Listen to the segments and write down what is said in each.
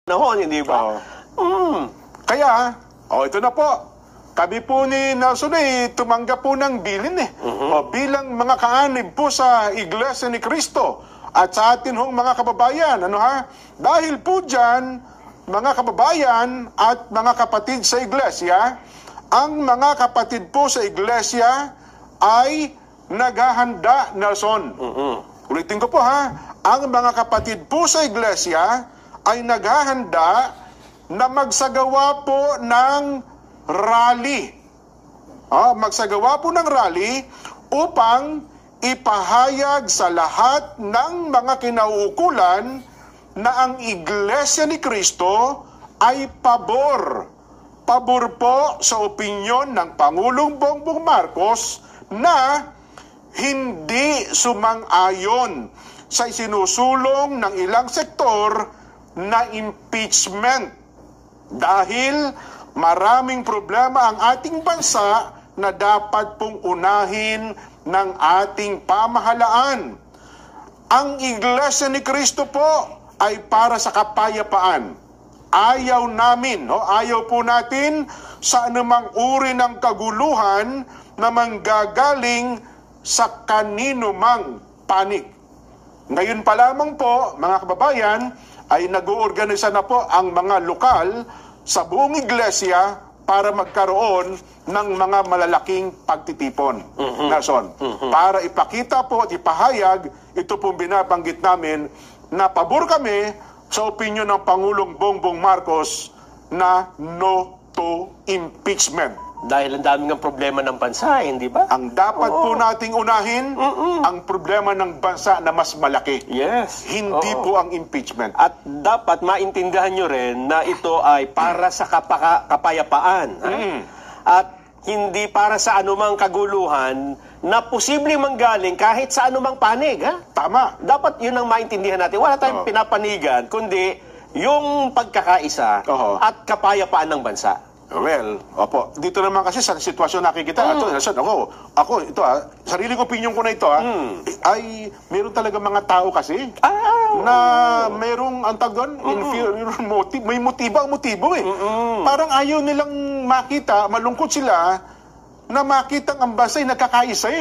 panahon, hindi ba? Kaya, ito na po. Kami po ni Nelson tumanggap po ng bilin bilang mga kaanib po sa Iglesia ni Cristo at sa atin hong mga kababayan. Dahil po dyan, mga kababayan at mga kapatid sa Iglesia, ang mga kapatid po sa Iglesia ay naghahanda, Nelson. Ulitin ko po ang mga kapatid po sa Iglesia ay naghahanda na magsagawa po ng rally. Magsagawa po ng rally upang ipahayag sa lahat ng mga kinauukulan na ang Iglesia ni Cristo ay pabor. Pabor po sa opinyon ng Pangulong Bongbong Marcos na hindi sumang-ayon sa isinusulong ng ilang sektor na impeachment. Dahil maraming problema ang ating bansa na dapat pong unahin ng ating pamahalaan. Ang Iglesia ni Cristo po ay para sa kapayapaan. Ayaw namin, ayaw po natin sa anumang uri ng kaguluhan na manggagaling sa kanino mang panig. Ngayon pa lamang po, mga kababayan, ay nag-uorganisa na po ang mga lokal sa buong iglesia para magkaroon ng mga malalaking pagtitipon. Nelson, para ipakita po at ipahayag, ito pong binabanggit namin na pabor kami sa opinyon ng Pangulong Bongbong Marcos na no to impeachment. Dahil ang daming ang problema ng bansa, hindi ba? Ang dapat po nating unahin, ang problema ng bansa na mas malaki. Yes. Hindi po ang impeachment. At dapat maintindihan nyo rin na ito ay para sa kapayapaan. At hindi para sa anumang kaguluhan na posibleng manggaling kahit sa anumang panig. Tama. Dapat yun ang maintindihan natin. Wala tayong pinapanigan, kundi yung pagkakaisa at kapayapaan ng bansa. Well, opo. Dito naman kasi sa sitwasyon nakikita, ito sariling opinion ko na ito ay meron talaga mga tao kasi na merong antag doon, inferior motive, may motibo Parang ayaw nilang makita, malungkot sila na makita ang bansa ay nagkakaisa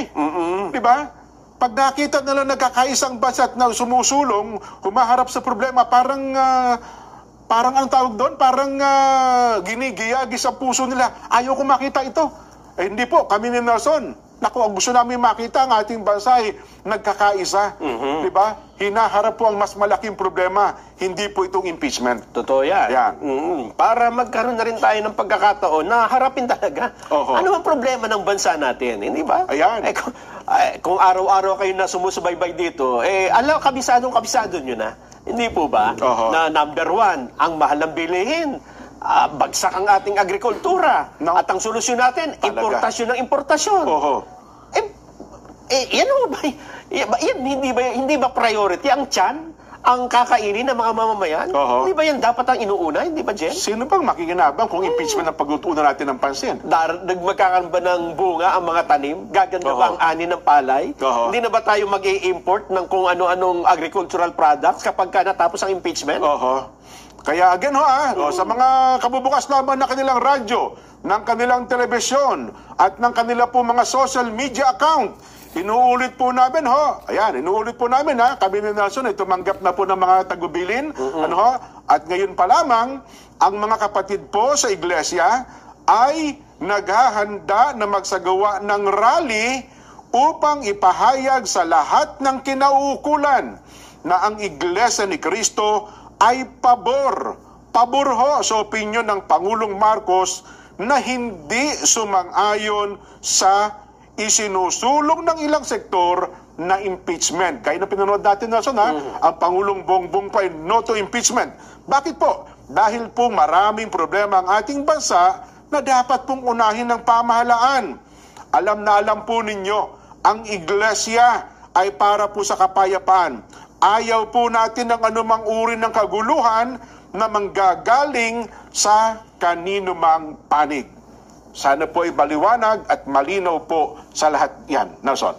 Di ba? Pag nakita nila nagkakaisang bansa at na sumusulong, humaharap sa problema, parang ang tawag doon, parang ginigiyagi sa puso nila. Ayaw ko makita ito. Hindi po, kami ni Nelson. Naku, ang gusto namin makita ang ating bansa ay nagkakaisa. Diba? Hinaharap po ang mas malaking problema. Hindi po itong impeachment. Totoo yan. Para magkaroon na rin tayo ng pagkakataon na harapin talaga. Ano ang problema ng bansa natin? Hindi ba? Ayan. Kung araw-araw kayo na sumusubaybay dito, kabisadong nyo na. Hindi po ba? Na number one, ang mahal ng bilihin. Bagsak ang ating agrikultura. At ang solusyon natin, importasyon ng importasyon. Yan ba? Hindi ba priority ang tiyan? Ang kakainin ng mga mamamayan? Hindi ba yan dapat ang inuuna? Hindi ba, Jen? Sino bang makikinabang kung impeachment ang pagtutunan natin ng pansin? Magkakaroon ba ng bunga ang mga tanim? Gaganda ba ang ani ng palay? Hindi na ba tayo mag-i-import ng kung ano-anong agricultural products kapag natapos ang impeachment? Kaya again sa mga kabubukas lamang na kanilang radyo, ng kanilang telebisyon, at ng kanila po mga social media account, inuulit po namin kami ni Nelson ay tumanggap na po ng mga tagubilin, at ngayon pa lamang, ang mga kapatid po sa iglesia ay naghahanda na magsagawa ng rally upang ipahayag sa lahat ng kinauukulan na ang Iglesia ni Cristo ay pabor sa opinyon ng Pangulong Marcos na hindi sumang-ayon sa isinusulong ng ilang sektor na impeachment. Kaya na pinanood natin, Nelson, ang Pangulong Bongbong pa ay no to impeachment. Bakit po? Dahil po maraming problema ang ating bansa na dapat pong unahin ng pamahalaan. Alam na alam po ninyo, ang iglesia ay para po sa kapayapaan. Ayaw po natin ng anumang uri ng kaguluhan na manggagaling sa kanino mang panig. Sana po ay maliwanag at malinaw po sa lahat yan, Nelson.